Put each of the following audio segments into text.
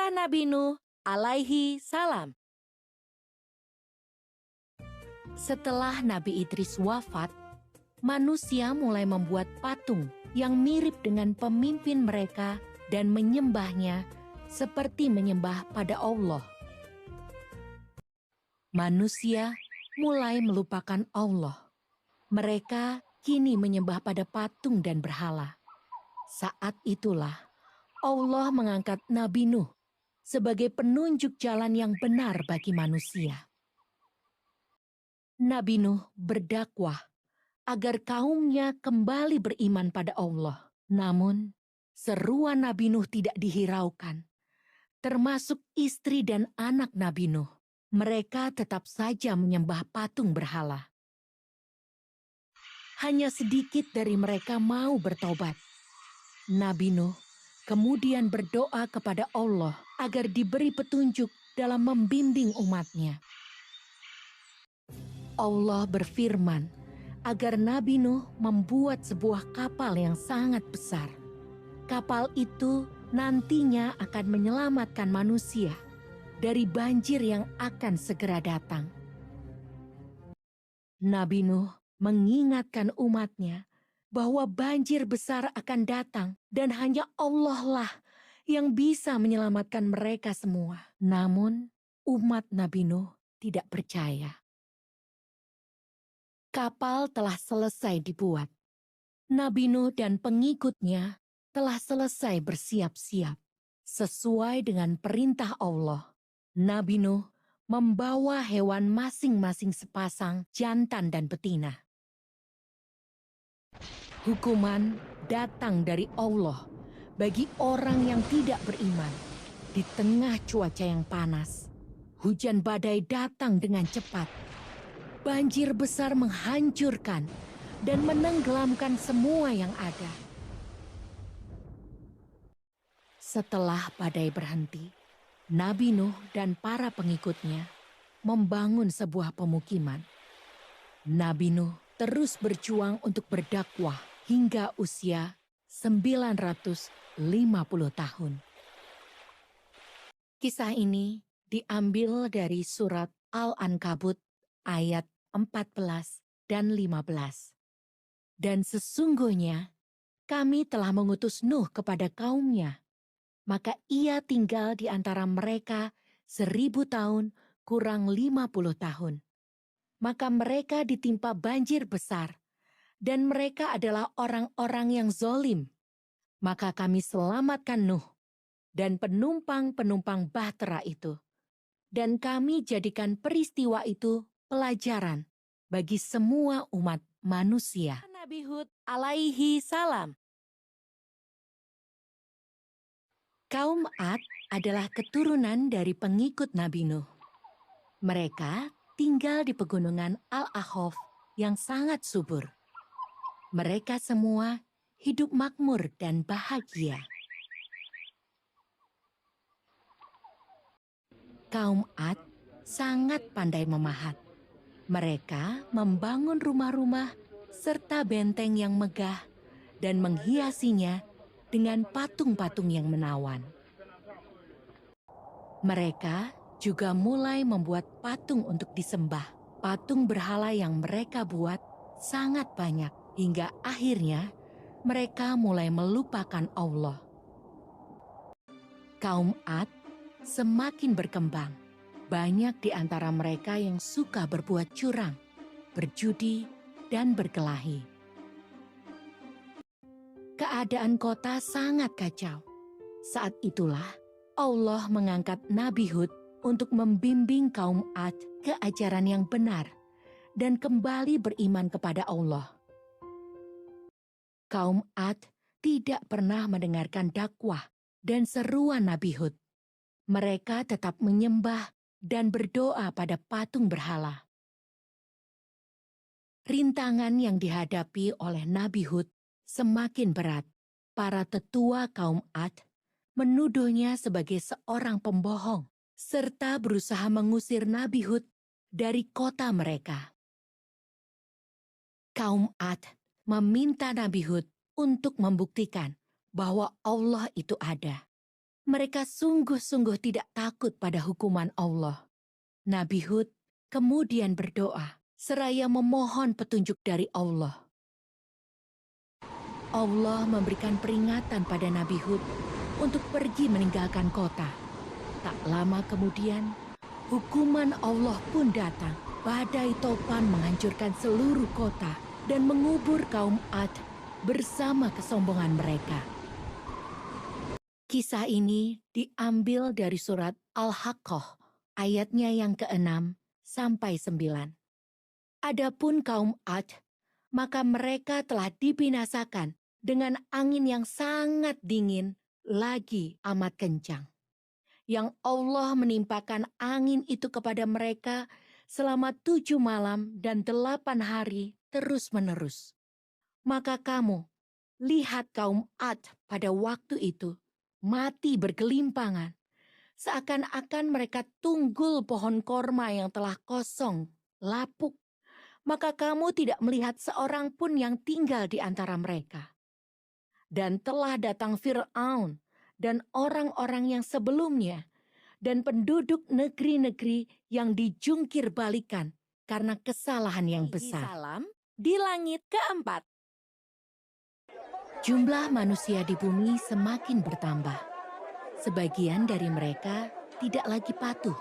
Kisah Nabi Nuh alaihi salam. Setelah Nabi Idris wafat, manusia mulai membuat patung yang mirip dengan pemimpin mereka dan menyembahnya seperti menyembah pada Allah. Manusia mulai melupakan Allah. Mereka kini menyembah pada patung dan berhala. Saat itulah Allah mengangkat Nabi Nuh sebagai penunjuk jalan yang benar bagi manusia. Nabi Nuh berdakwah agar kaumnya kembali beriman pada Allah. Namun, seruan Nabi Nuh tidak dihiraukan, termasuk istri dan anak Nabi Nuh. Mereka tetap saja menyembah patung berhala. Hanya sedikit dari mereka mau bertobat. Nabi Nuh kemudian berdoa kepada Allah agar diberi petunjuk dalam membimbing umatnya. Allah berfirman agar Nabi Nuh membuat sebuah kapal yang sangat besar. Kapal itu nantinya akan menyelamatkan manusia dari banjir yang akan segera datang. Nabi Nuh mengingatkan umatnya bahwa banjir besar akan datang dan hanya Allah lah yang bisa menyelamatkan mereka semua. Namun, umat Nabi Nuh tidak percaya. Kapal telah selesai dibuat. Nabi Nuh dan pengikutnya telah selesai bersiap-siap. Sesuai dengan perintah Allah, Nabi Nuh membawa hewan masing-masing sepasang jantan dan betina. Hukuman datang dari Allah bagi orang yang tidak beriman. Di tengah cuaca yang panas, hujan badai datang dengan cepat. Banjir besar menghancurkan dan menenggelamkan semua yang ada. Setelah badai berhenti, Nabi Nuh dan para pengikutnya membangun sebuah pemukiman. Nabi Nuh terus berjuang untuk berdakwah hingga usia 950 tahun. Kisah ini diambil dari surat Al-Ankabut ayat 14 dan 15. Dan sesungguhnya kami telah mengutus Nuh kepada kaumnya, maka ia tinggal di antara mereka 1000 tahun kurang 50 tahun. Maka mereka ditimpa banjir besar, dan mereka adalah orang-orang yang zolim. Maka kami selamatkan Nuh dan penumpang-penumpang bahtera itu. Dan kami jadikan peristiwa itu pelajaran bagi semua umat manusia. Nabi Hud alaihi salam. Kaum Ad adalah keturunan dari pengikut Nabi Nuh. Mereka tinggal di pegunungan Al-Ahqaf yang sangat subur. Mereka semua hidup makmur dan bahagia. Kaum Ad sangat pandai memahat. Mereka membangun rumah-rumah serta benteng yang megah dan menghiasinya dengan patung-patung yang menawan. Mereka juga mulai membuat patung untuk disembah. Patung berhala yang mereka buat sangat banyak hingga akhirnya mereka mulai melupakan Allah. Kaum Ad semakin berkembang. Banyak di antara mereka yang suka berbuat curang, berjudi, dan berkelahi. Keadaan kota sangat kacau. Saat itulah Allah mengangkat Nabi Hud untuk membimbing kaum Ad ke ajaran yang benar dan kembali beriman kepada Allah. Kaum Ad tidak pernah mendengarkan dakwah dan seruan Nabi Hud. Mereka tetap menyembah dan berdoa pada patung berhala. Rintangan yang dihadapi oleh Nabi Hud semakin berat. Para tetua kaum Ad menuduhnya sebagai seorang pembohong, serta berusaha mengusir Nabi Hud dari kota mereka. Kaum Ad meminta Nabi Hud untuk membuktikan bahwa Allah itu ada. Mereka sungguh-sungguh tidak takut pada hukuman Allah. Nabi Hud kemudian berdoa seraya memohon petunjuk dari Allah. Allah memberikan peringatan pada Nabi Hud untuk pergi meninggalkan kota. Tak lama kemudian, hukuman Allah pun datang. Badai topan menghancurkan seluruh kota dan mengubur kaum Ad bersama kesombongan mereka. Kisah ini diambil dari surat Al-Haqqah, ayatnya yang ke-6 sampai 9. Adapun kaum Ad, maka mereka telah dibinasakan dengan angin yang sangat dingin lagi amat kencang. Yang Allah menimpakan angin itu kepada mereka selama 7 malam dan 8 hari terus-menerus. Maka kamu, lihat kaum Ad pada waktu itu, mati bergelimpangan, seakan-akan mereka tunggul pohon korma yang telah kosong, lapuk. Maka kamu tidak melihat seorang pun yang tinggal di antara mereka. Dan telah datang Fir'aun dan orang-orang yang sebelumnya, dan penduduk negeri-negeri yang dijungkir balikan karena kesalahan yang besar. Salam di langit keempat. Jumlah manusia di bumi semakin bertambah. Sebagian dari mereka tidak lagi patuh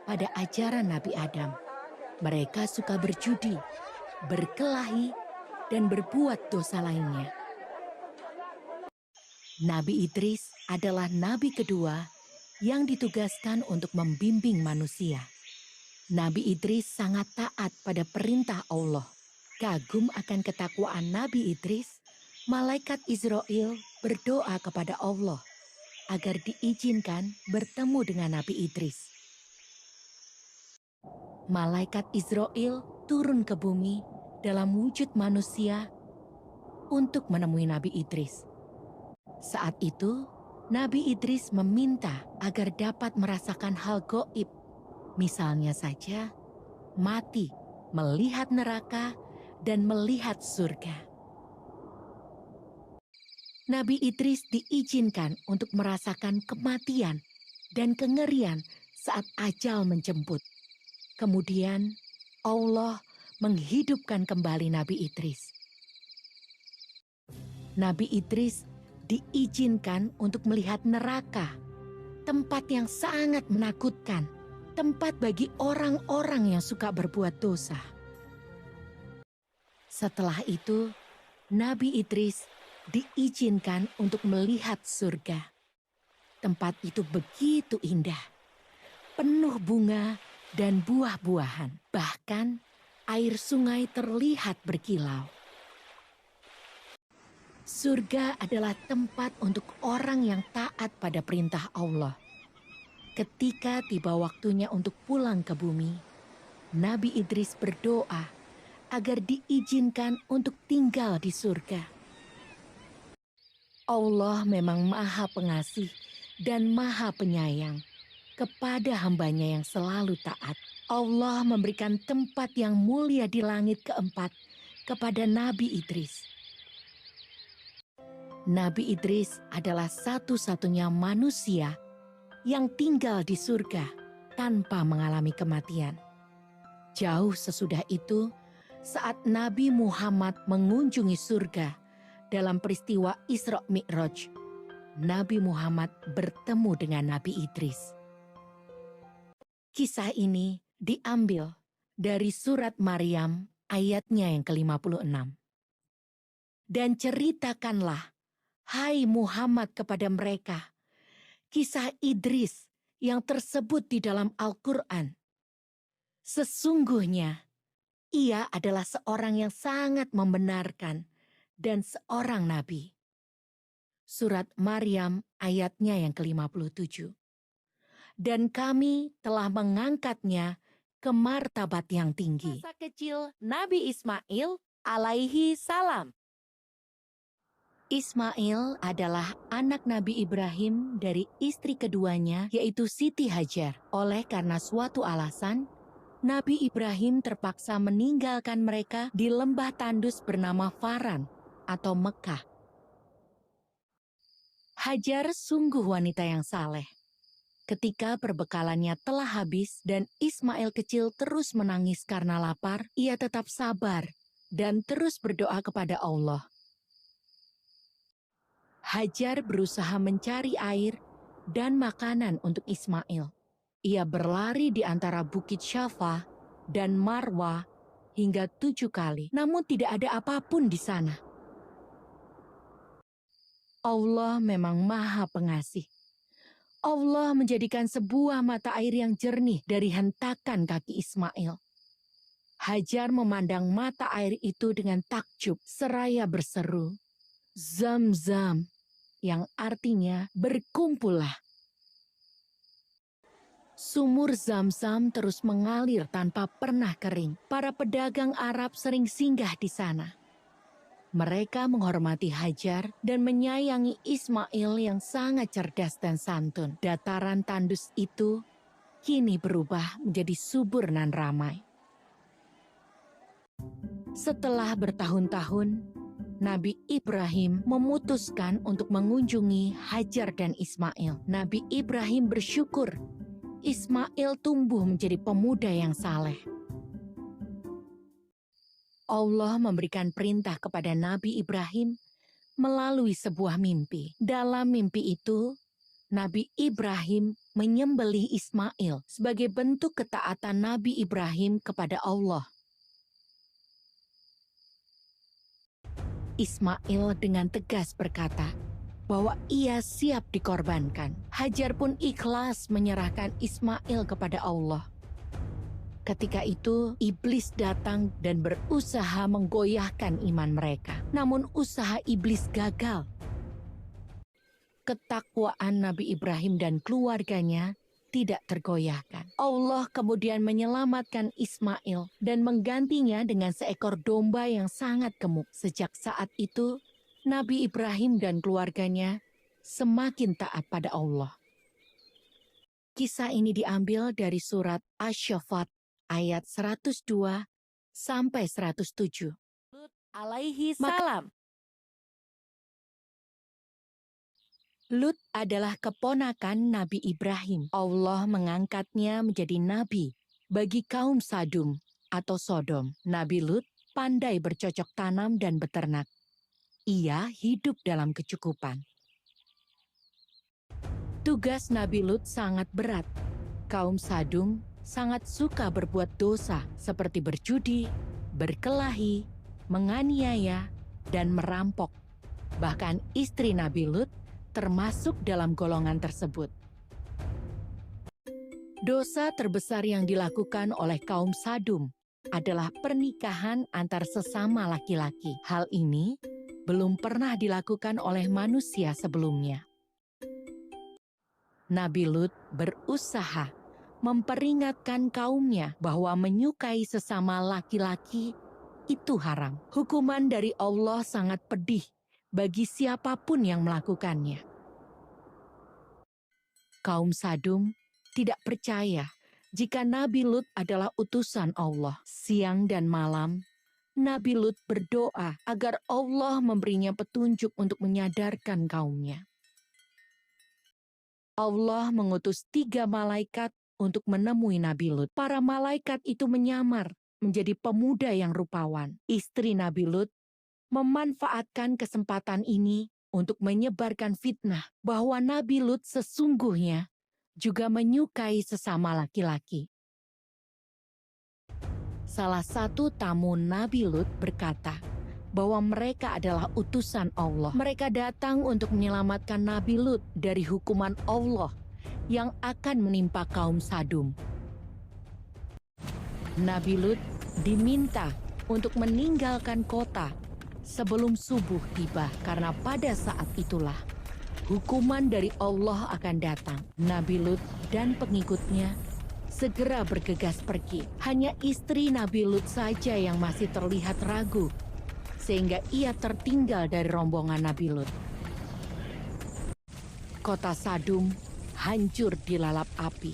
pada ajaran Nabi Adam. Mereka suka berjudi, berkelahi, dan berbuat dosa lainnya. Nabi Idris adalah nabi kedua yang ditugaskan untuk membimbing manusia. Nabi Idris sangat taat pada perintah Allah. Kagum akan ketakwaan Nabi Idris, malaikat Israel berdoa kepada Allah agar diizinkan bertemu dengan Nabi Idris. Malaikat Israel turun ke bumi dalam wujud manusia untuk menemui Nabi Idris. Saat itu, Nabi Idris meminta agar dapat merasakan hal goib. Misalnya saja, mati, melihat neraka, dan melihat surga. Nabi Idris diizinkan untuk merasakan kematian dan kengerian saat ajal menjemput. Kemudian, Allah menghidupkan kembali Nabi Idris. Nabi Idris diizinkan untuk melihat neraka, tempat yang sangat menakutkan, tempat bagi orang-orang yang suka berbuat dosa. Setelah itu, Nabi Idris diizinkan untuk melihat surga. Tempat itu begitu indah, penuh bunga dan buah-buahan. Bahkan air sungai terlihat berkilau. Surga adalah tempat untuk orang yang taat pada perintah Allah. Ketika tiba waktunya untuk pulang ke bumi, Nabi Idris berdoa agar diizinkan untuk tinggal di surga. Allah memang Maha Pengasih dan Maha Penyayang kepada hambanya yang selalu taat. Allah memberikan tempat yang mulia di langit keempat kepada Nabi Idris. Nabi Idris adalah satu-satunya manusia yang tinggal di surga tanpa mengalami kematian. Jauh sesudah itu, saat Nabi Muhammad mengunjungi surga dalam peristiwa Isra Mi'raj, Nabi Muhammad bertemu dengan Nabi Idris. Kisah ini diambil dari surat Maryam ayatnya yang ke-56. Dan ceritakanlah, hai Muhammad, kepada mereka kisah Idris yang tersebut di dalam Al-Quran. Sesungguhnya ia adalah seorang yang sangat membenarkan dan seorang nabi. Surat Maryam ayatnya yang ke-57. Dan kami telah mengangkatnya ke martabat yang tinggi. Masa kecil Nabi Ismail alaihi salam. Ismail adalah anak Nabi Ibrahim dari istri keduanya, yaitu Siti Hajar. Oleh karena suatu alasan, Nabi Ibrahim terpaksa meninggalkan mereka di lembah tandus bernama Faran atau Mekah. Hajar sungguh wanita yang saleh. Ketika perbekalannya telah habis dan Ismail kecil terus menangis karena lapar, ia tetap sabar dan terus berdoa kepada Allah. Hajar berusaha mencari air dan makanan untuk Ismail. Ia berlari di antara Bukit Syafa dan Marwah hingga 7 kali, namun tidak ada apapun di sana. Allah memang Maha Pengasih. Allah menjadikan sebuah mata air yang jernih dari hentakan kaki Ismail. Hajar memandang mata air itu dengan takjub seraya berseru, "Zam-zam," yang artinya berkumpullah. Sumur Zam-zam terus mengalir tanpa pernah kering. Para pedagang Arab sering singgah di sana. Mereka menghormati Hajar dan menyayangi Ismail yang sangat cerdas dan santun. Dataran tandus itu kini berubah menjadi subur dan ramai. Setelah bertahun-tahun, Nabi Ibrahim memutuskan untuk mengunjungi Hajar dan Ismail. Nabi Ibrahim bersyukur Ismail tumbuh menjadi pemuda yang saleh. Allah memberikan perintah kepada Nabi Ibrahim melalui sebuah mimpi. Dalam mimpi itu, Nabi Ibrahim menyembelih Ismail sebagai bentuk ketaatan Nabi Ibrahim kepada Allah. Ismail dengan tegas berkata bahwa ia siap dikorbankan. Hajar pun ikhlas menyerahkan Ismail kepada Allah. Ketika itu, iblis datang dan berusaha menggoyahkan iman mereka. Namun usaha iblis gagal. Ketakwaan Nabi Ibrahim dan keluarganya tidak tergoyahkan. Allah kemudian menyelamatkan Ismail dan menggantinya dengan seekor domba yang sangat gemuk. Sejak saat itu, Nabi Ibrahim dan keluarganya semakin taat pada Allah. Kisah ini diambil dari surat Asy-Syaffat ayat 102 sampai 107. Lut alaihi salam. Lut adalah keponakan Nabi Ibrahim. Allah mengangkatnya menjadi nabi bagi kaum Sadum atau Sodom. Nabi Lut pandai bercocok tanam dan beternak. Ia hidup dalam kecukupan. Tugas Nabi Lut sangat berat. Kaum Sadum sangat suka berbuat dosa seperti berjudi, berkelahi, menganiaya, dan merampok. Bahkan istri Nabi Lut termasuk dalam golongan tersebut. Dosa terbesar yang dilakukan oleh kaum Sadum adalah pernikahan antar sesama laki-laki. Hal ini belum pernah dilakukan oleh manusia sebelumnya. Nabi Lut berusaha memperingatkan kaumnya bahwa menyukai sesama laki-laki itu haram. Hukuman dari Allah sangat pedih bagi siapapun yang melakukannya. Kaum Sadum tidak percaya jika Nabi Lut adalah utusan Allah. Siang dan malam, Nabi Lut berdoa agar Allah memberinya petunjuk untuk menyadarkan kaumnya. Allah mengutus 3 malaikat untuk menemui Nabi Lut. Para malaikat itu menyamar menjadi pemuda yang rupawan. Istri Nabi Lut memanfaatkan kesempatan ini untuk menyebarkan fitnah bahwa Nabi Lut sesungguhnya juga menyukai sesama laki-laki. Salah satu tamu Nabi Lut berkata bahwa mereka adalah utusan Allah. Mereka datang untuk menyelamatkan Nabi Lut dari hukuman Allah yang akan menimpa kaum Sadum. Nabi Lut diminta untuk meninggalkan kota sebelum subuh tiba, karena pada saat itulah hukuman dari Allah akan datang. Nabi Lut dan pengikutnya segera bergegas pergi. Hanya istri Nabi Lut saja yang masih terlihat ragu, sehingga ia tertinggal dari rombongan Nabi Lut. Kota Sadum hancur dilalap api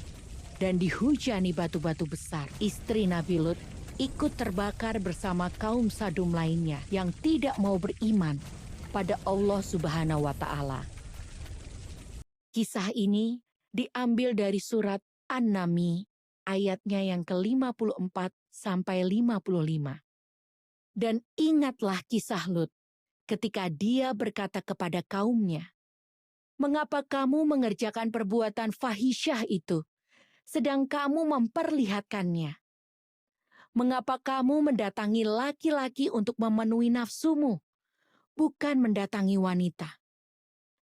dan dihujani batu-batu besar. Istri Nabi Lut ikut terbakar bersama kaum Sadum lainnya yang tidak mau beriman pada Allah Subhanahu wa Ta'ala. Kisah ini diambil dari surat An-Naml ayatnya yang ke-54 sampai 55. Dan ingatlah kisah Lut ketika dia berkata kepada kaumnya, "Mengapa kamu mengerjakan perbuatan fahisyah itu, sedang kamu memperlihatkannya? Mengapa kamu mendatangi laki-laki untuk memenuhi nafsumu, bukan mendatangi wanita?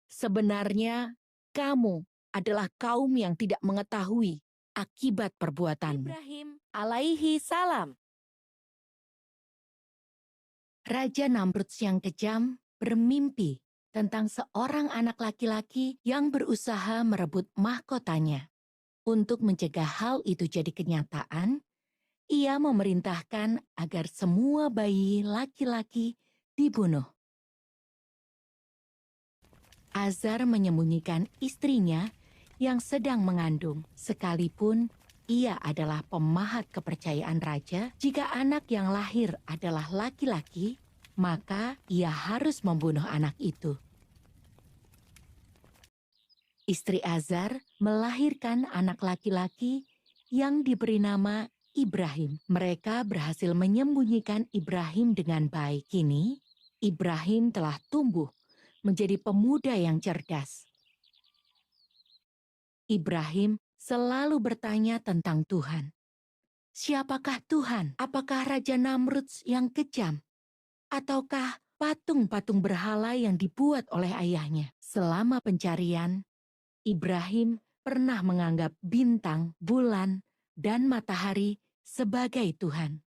Sebenarnya kamu adalah kaum yang tidak mengetahui akibat perbuatanmu." Ibrahim alaihi salam. Raja Namrud yang kejam bermimpi tentang seorang anak laki-laki yang berusaha merebut mahkotanya. Untuk mencegah hal itu jadi kenyataan, ia memerintahkan agar semua bayi laki-laki dibunuh. Azar menyembunyikan istrinya yang sedang mengandung, sekalipun ia adalah pemahat kepercayaan raja. Jika anak yang lahir adalah laki-laki, maka ia harus membunuh anak itu. Istri Azar melahirkan anak laki-laki yang diberi nama Ibrahim. Mereka berhasil menyembunyikan Ibrahim dengan baik. Kini, Ibrahim telah tumbuh menjadi pemuda yang cerdas. Ibrahim selalu bertanya tentang Tuhan. Siapakah Tuhan? Apakah Raja Namrud yang kejam? Ataukah patung-patung berhala yang dibuat oleh ayahnya? Selama pencarian, Ibrahim pernah menganggap bintang, bulan, dan matahari sebagai Tuhan.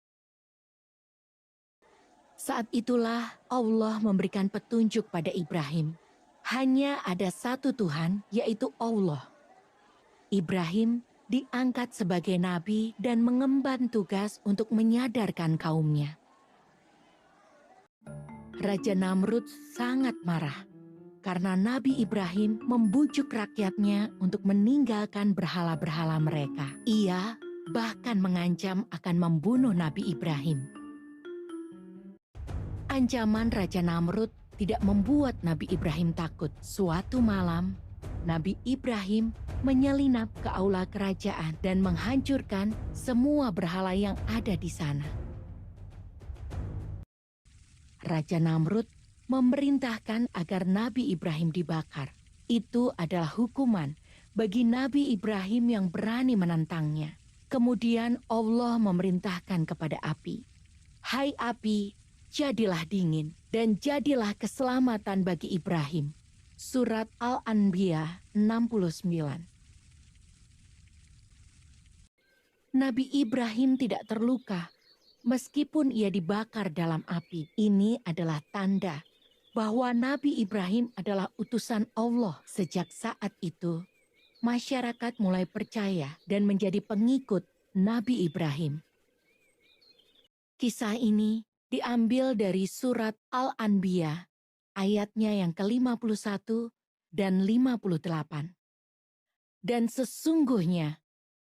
Saat itulah Allah memberikan petunjuk pada Ibrahim. Hanya ada satu Tuhan, yaitu Allah. Ibrahim diangkat sebagai nabi dan mengemban tugas untuk menyadarkan kaumnya. Raja Namrud sangat marah karena Nabi Ibrahim membujuk rakyatnya untuk meninggalkan berhala-berhala mereka. Ia bahkan mengancam akan membunuh Nabi Ibrahim. Ancaman Raja Namrud tidak membuat Nabi Ibrahim takut. Suatu malam, Nabi Ibrahim menyelinap ke aula kerajaan dan menghancurkan semua berhala yang ada di sana. Raja Namrud memerintahkan agar Nabi Ibrahim dibakar. Itu adalah hukuman bagi Nabi Ibrahim yang berani menentangnya. Kemudian Allah memerintahkan kepada api, "Hai api, jadilah dingin dan jadilah keselamatan bagi Ibrahim." Surat Al-Anbiya 69. Nabi Ibrahim tidak terluka meskipun ia dibakar dalam api. Ini adalah tanda bahwa Nabi Ibrahim adalah utusan Allah. Sejak saat itu, masyarakat mulai percaya dan menjadi pengikut Nabi Ibrahim. Kisah ini diambil dari surat Al-Anbiya, ayatnya yang ke-51 dan 58. Dan sesungguhnya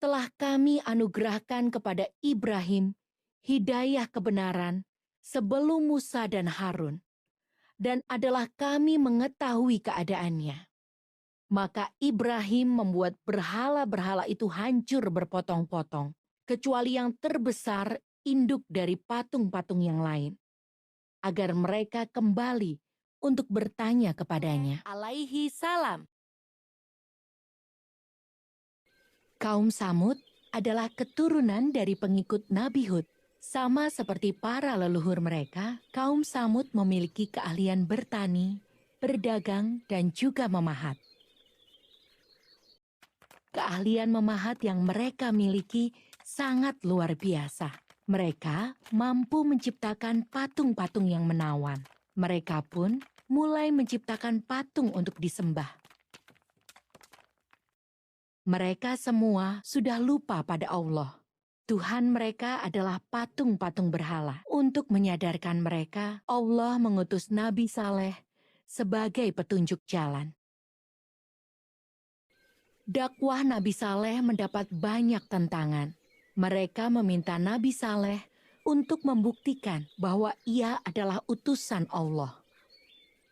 telah kami anugerahkan kepada Ibrahim hidayah kebenaran sebelum Musa dan Harun, dan adalah kami mengetahui keadaannya. Maka Ibrahim membuat berhala-berhala itu hancur berpotong-potong, kecuali yang terbesar induk dari patung-patung yang lain, agar mereka kembali untuk bertanya kepadanya. Alaihi salam. Kaum Samud adalah keturunan dari pengikut Nabi Hud. Sama seperti para leluhur mereka, kaum Samud memiliki keahlian bertani, berdagang, dan juga memahat. Keahlian memahat yang mereka miliki sangat luar biasa. Mereka mampu menciptakan patung-patung yang menawan. Mereka pun mulai menciptakan patung untuk disembah. Mereka semua sudah lupa pada Allah. Tuhan mereka adalah patung-patung berhala. Untuk menyadarkan mereka, Allah mengutus Nabi Saleh sebagai petunjuk jalan. Dakwah Nabi Saleh mendapat banyak tantangan. Mereka meminta Nabi Saleh untuk membuktikan bahwa ia adalah utusan Allah.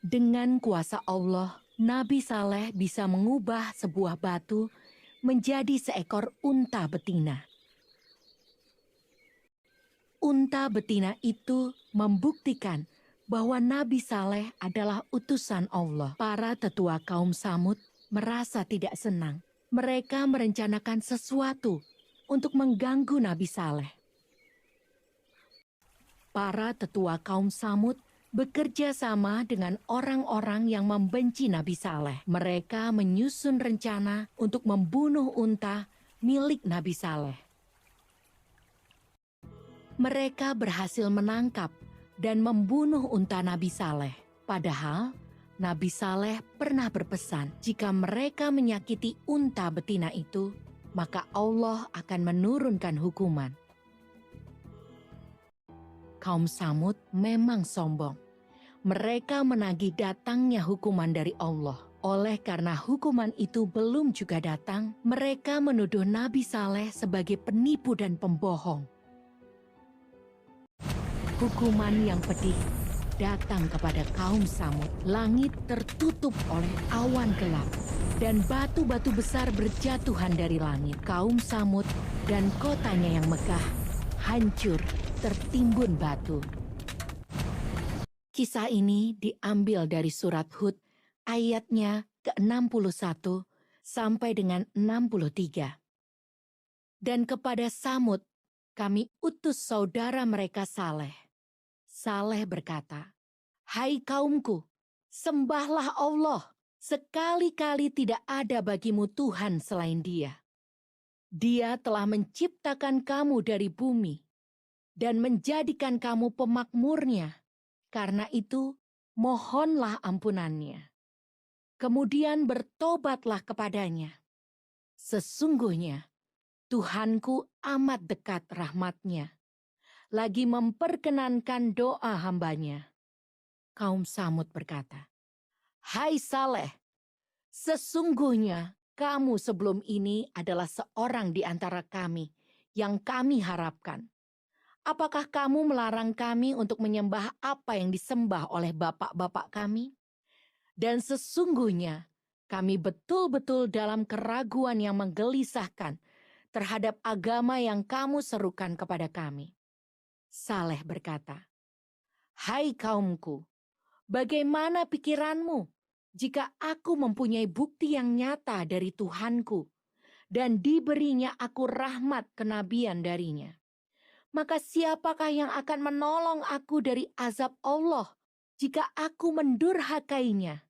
Dengan kuasa Allah, Nabi Saleh bisa mengubah sebuah batu menjadi seekor unta betina. Unta betina itu membuktikan bahwa Nabi Saleh adalah utusan Allah. Para tetua kaum Samud merasa tidak senang. Mereka merencanakan sesuatu untuk mengganggu Nabi Saleh. Para tetua kaum Samud bekerja sama dengan orang-orang yang membenci Nabi Saleh. Mereka menyusun rencana untuk membunuh unta milik Nabi Saleh. Mereka berhasil menangkap dan membunuh unta Nabi Saleh. Padahal Nabi Saleh pernah berpesan, jika mereka menyakiti unta betina itu, maka Allah akan menurunkan hukuman. Kaum Samud memang sombong. Mereka menagih datangnya hukuman dari Allah. Oleh karena hukuman itu belum juga datang, mereka menuduh Nabi Saleh sebagai penipu dan pembohong. Hukuman yang pedih datang kepada kaum Samud. Langit tertutup oleh awan gelap dan batu-batu besar berjatuhan dari langit. Kaum Samud dan kotanya yang megah hancur tertimbun batu. Kisah ini diambil dari surat Hud ayatnya ke-61 sampai dengan 63. Dan kepada Samud kami utus saudara mereka Saleh. Saleh berkata, "Hai kaumku, sembahlah Allah. Sekali-kali tidak ada bagimu Tuhan selain Dia. Dia telah menciptakan kamu dari bumi dan menjadikan kamu pemakmurnya. Karena itu, mohonlah ampunannya. Kemudian bertobatlah kepadanya. Sesungguhnya, Tuhanku amat dekat rahmatnya, lagi memperkenankan doa hambanya." Kaum Samud berkata, "Hai Saleh, sesungguhnya kamu sebelum ini adalah seorang di antara kami yang kami harapkan. Apakah kamu melarang kami untuk menyembah apa yang disembah oleh bapak-bapak kami? Dan sesungguhnya kami betul-betul dalam keraguan yang menggelisahkan terhadap agama yang kamu serukan kepada kami." Saleh berkata, "Hai kaumku, bagaimana pikiranmu jika aku mempunyai bukti yang nyata dari Tuhanku dan diberinya aku rahmat kenabian darinya? Maka siapakah yang akan menolong aku dari azab Allah jika aku mendurhakainya?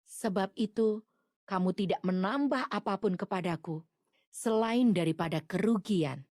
Sebab itu, kamu tidak menambah apapun kepadaku selain daripada kerugian."